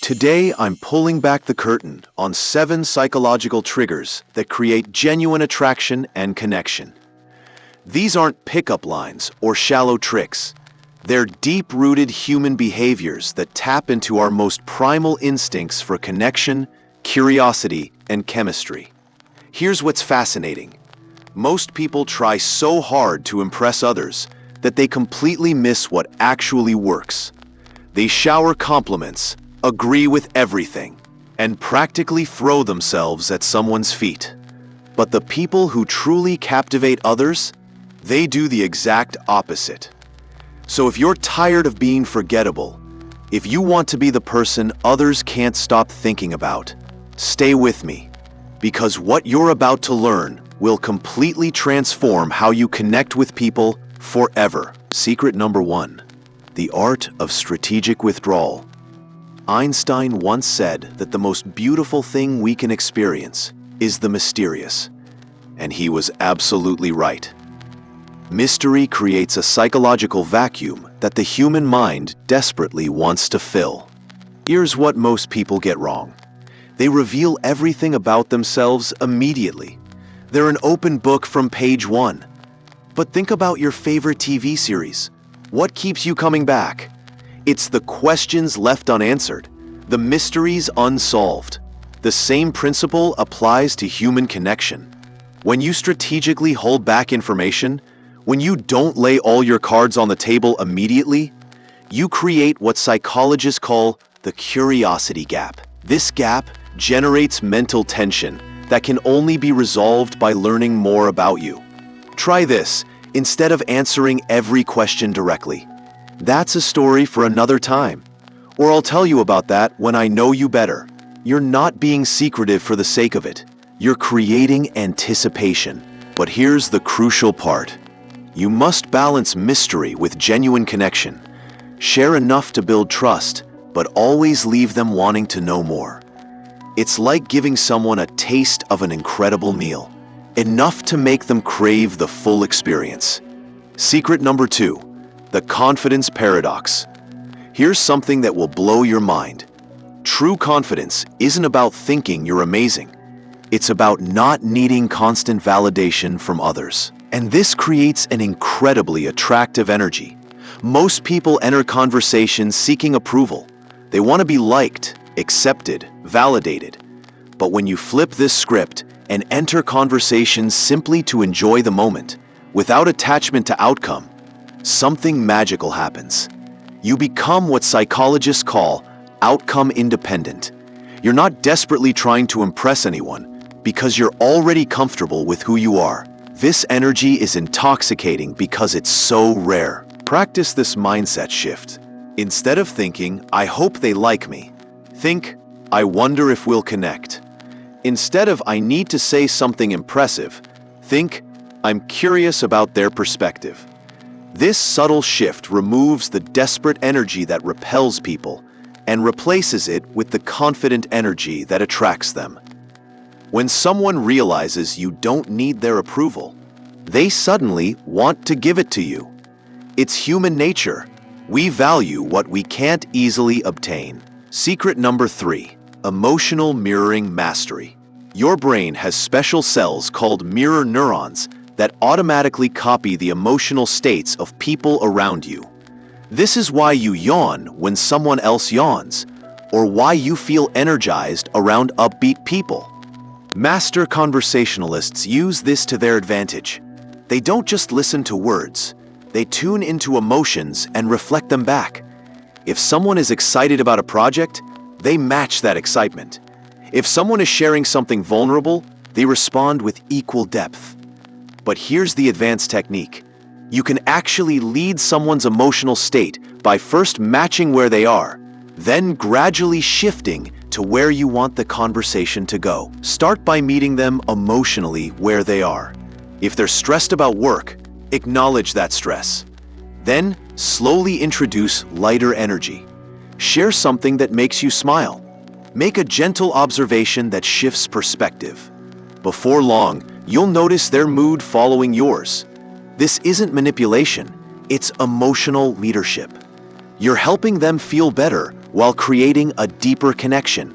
Today, I'm pulling back the curtain on 7 psychological triggers that create genuine attraction and connection. These aren't pickup lines or shallow tricks. They're deep-rooted human behaviors that tap into our most primal instincts for connection, curiosity, and chemistry. Here's what's fascinating. Most people try so hard to impress others that they completely miss what actually works. They shower compliments, agree with everything, and practically throw themselves at someone's feet. But the people who truly captivate others, they do the exact opposite. So if you're tired of being forgettable, if you want to be the person others can't stop thinking about, stay with me, because what you're about to learn will completely transform how you connect with people forever. Secret number 1, the art of strategic withdrawal. Einstein once said that the most beautiful thing we can experience is the mysterious, and he was absolutely right. Mystery creates a psychological vacuum that the human mind desperately wants to fill. Here's what most people get wrong. They reveal everything about themselves immediately. They're an open book from page 1. But think about your favorite TV series. What keeps you coming back? It's the questions left unanswered, the mysteries unsolved. The same principle applies to human connection. When you strategically hold back information, when you don't lay all your cards on the table immediately, you create what psychologists call the curiosity gap. This gap generates mental tension that can only be resolved by learning more about you. Try this instead of answering every question directly. That's a story for another time. Or I'll tell you about that when I know you better. You're not being secretive for the sake of it. You're creating anticipation. But here's the crucial part. You must balance mystery with genuine connection. Share enough to build trust, but always leave them wanting to know more. It's like giving someone a taste of an incredible meal, enough to make them crave the full experience. Secret number 2, the confidence paradox. Here's something that will blow your mind. True confidence isn't about thinking you're amazing. It's about not needing constant validation from others. And this creates an incredibly attractive energy. Most people enter conversations seeking approval. They want to be liked, accepted, validated. But when you flip this script and enter conversations simply to enjoy the moment, without attachment to outcome, something magical happens. You become what psychologists call outcome independent. You're not desperately trying to impress anyone because you're already comfortable with who you are. This energy is intoxicating because it's so rare. Practice this mindset shift. Instead of thinking, I hope they like me, think, I wonder if we'll connect. Instead of, I need to say something impressive, think, I'm curious about their perspective. This subtle shift removes the desperate energy that repels people and replaces it with the confident energy that attracts them. When someone realizes you don't need their approval, they suddenly want to give it to you. It's human nature. We value what we can't easily obtain. Secret number 3, emotional mirroring mastery. Your brain has special cells called mirror neurons that automatically copy the emotional states of people around you. This is why you yawn when someone else yawns, or why you feel energized around upbeat people. Master conversationalists use this to their advantage. They don't just listen to words, they tune into emotions and reflect them back. If someone is excited about a project, they match that excitement. If someone is sharing something vulnerable, they respond with equal depth. But here's the advanced technique. You can actually lead someone's emotional state by first matching where they are, then gradually shifting to where you want the conversation to go. Start by meeting them emotionally where they are. If they're stressed about work, acknowledge that stress. Then, slowly introduce lighter energy. Share something that makes you smile. Make a gentle observation that shifts perspective. Before long, you'll notice their mood following yours. This isn't manipulation, it's emotional leadership. You're helping them feel better while creating a deeper connection.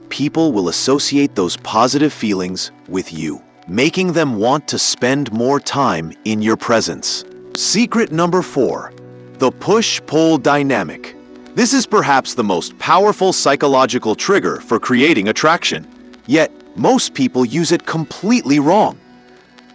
People will associate those positive feelings with you, making them want to spend more time in your presence. Secret number 4, the push-pull dynamic. This is perhaps the most powerful psychological trigger for creating attraction, yet most people use it completely wrong.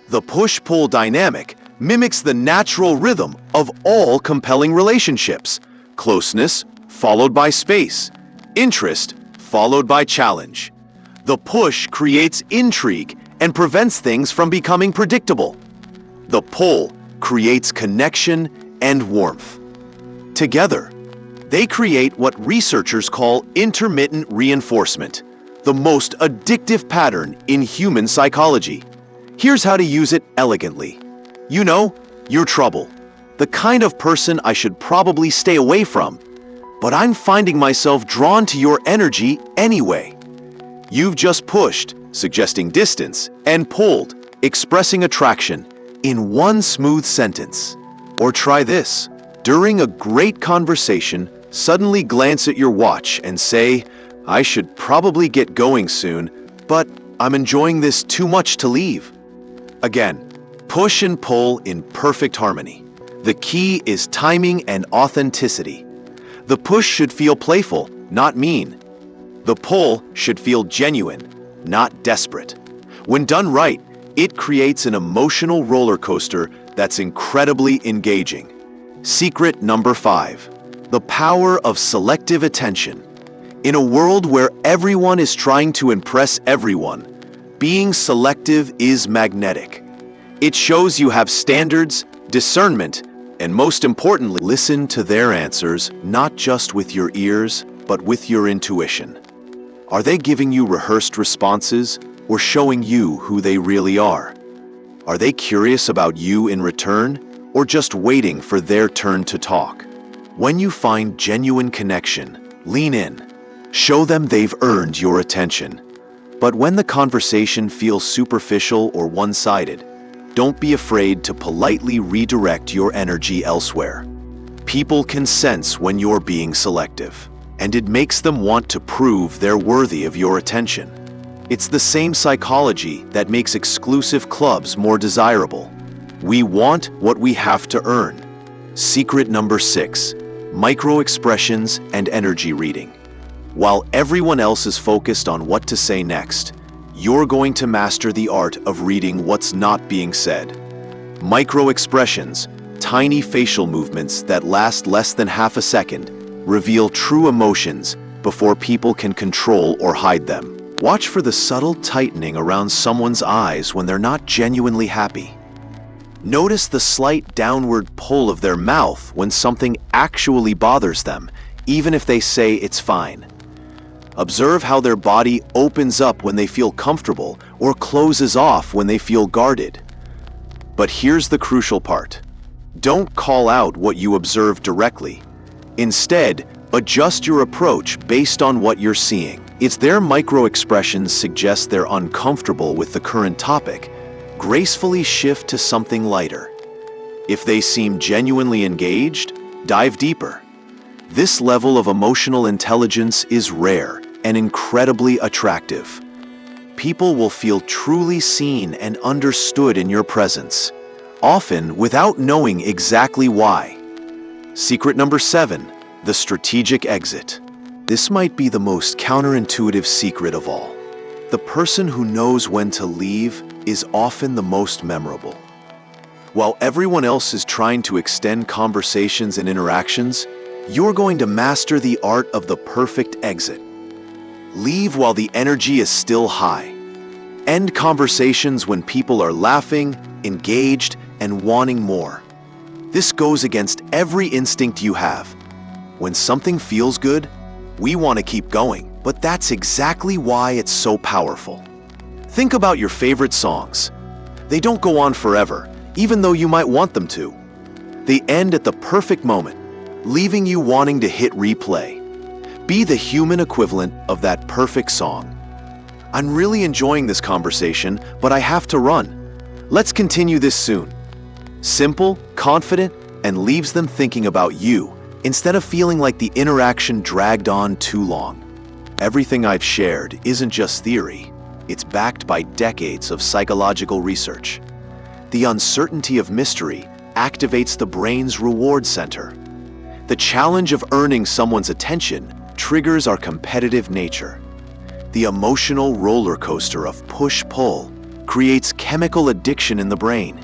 The push-pull dynamic mimics the natural rhythm of all compelling relationships: closeness followed by space, interest followed by challenge. The push creates intrigue and prevents things from becoming predictable. The pull creates connection and warmth. Together, they create what researchers call intermittent reinforcement, the most addictive pattern in human psychology. Here's how to use it elegantly. You know, you're trouble, the kind of person I should probably stay away from, but I'm finding myself drawn to your energy anyway. You've just pushed, suggesting distance, and pulled, expressing attraction, in one smooth sentence. Or try this. During a great conversation, suddenly glance at your watch and say, "I should probably get going soon, but I'm enjoying this too much to leave." Again, push and pull in perfect harmony. The key is timing and authenticity. The push should feel playful, not mean. The pull should feel genuine, not desperate. When done right, it creates an emotional roller coaster that's incredibly engaging. Secret number 5, the power of selective attention. In a world where everyone is trying to impress everyone, being selective is magnetic. It shows you have standards, discernment, and most importantly, listen to their answers, not just with your ears, but with your intuition. Are they giving you rehearsed responses or showing you who they really are? Are they curious about you in return or just waiting for their turn to talk? When you find genuine connection, lean in. Show them they've earned your attention. But when the conversation feels superficial or one-sided, don't be afraid to politely redirect your energy elsewhere. People can sense when you're being selective, and it makes them want to prove they're worthy of your attention. It's the same psychology that makes exclusive clubs more desirable. We want what we have to earn. Secret number 6, micro-expressions and energy reading. While everyone else is focused on what to say next, you're going to master the art of reading what's not being said. Micro-expressions, tiny facial movements that last less than half a second, reveal true emotions before people can control or hide them. Watch for the subtle tightening around someone's eyes when they're not genuinely happy. Notice the slight downward pull of their mouth when something actually bothers them, even if they say it's fine. Observe how their body opens up when they feel comfortable or closes off when they feel guarded. But here's the crucial part. Don't call out what you observe directly. Instead, adjust your approach based on what you're seeing. If their micro-expressions suggest they're uncomfortable with the current topic, gracefully shift to something lighter. If they seem genuinely engaged, dive deeper. This level of emotional intelligence is rare and incredibly attractive. People will feel truly seen and understood in your presence, often without knowing exactly why. Secret number 7, the strategic exit. This might be the most counterintuitive secret of all. The person who knows when to leave is often the most memorable. While everyone else is trying to extend conversations and interactions, you're going to master the art of the perfect exit. Leave while the energy is still high. End conversations when people are laughing, engaged, and wanting more. This goes against every instinct you have. When something feels good, we want to keep going, but that's exactly why it's so powerful. Think about your favorite songs. They don't go on forever, even though you might want them to. They end at the perfect moment, leaving you wanting to hit replay. Be the human equivalent of that perfect song. I'm really enjoying this conversation, but I have to run. Let's continue this soon. Simple, confident, and leaves them thinking about you instead of feeling like the interaction dragged on too long. Everything I've shared isn't just theory, it's backed by decades of psychological research. The uncertainty of mystery activates the brain's reward center. The challenge of earning someone's attention triggers our competitive nature. The emotional roller coaster of push-pull creates chemical addiction in the brain.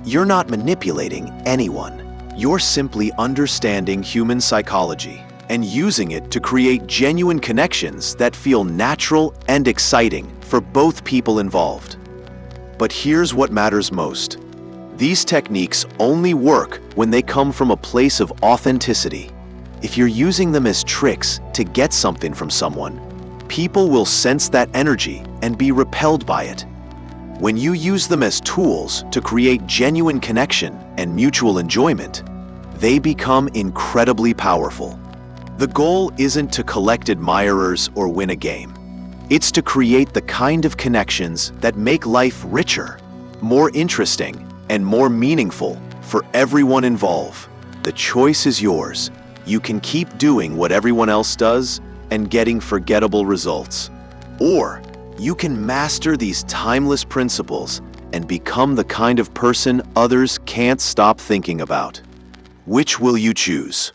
You're not manipulating anyone. You're simply understanding human psychology and using it to create genuine connections that feel natural and exciting for both people involved. But here's what matters most. These techniques only work when they come from a place of authenticity. If you're using them as tricks to get something from someone, people will sense that energy and be repelled by it. When you use them as tools to create genuine connection and mutual enjoyment, they become incredibly powerful. The goal isn't to collect admirers or win a game. It's to create the kind of connections that make life richer, more interesting, and more meaningful for everyone involved. The choice is yours. You can keep doing what everyone else does and getting forgettable results. Or you can master these timeless principles and become the kind of person others can't stop thinking about. Which will you choose?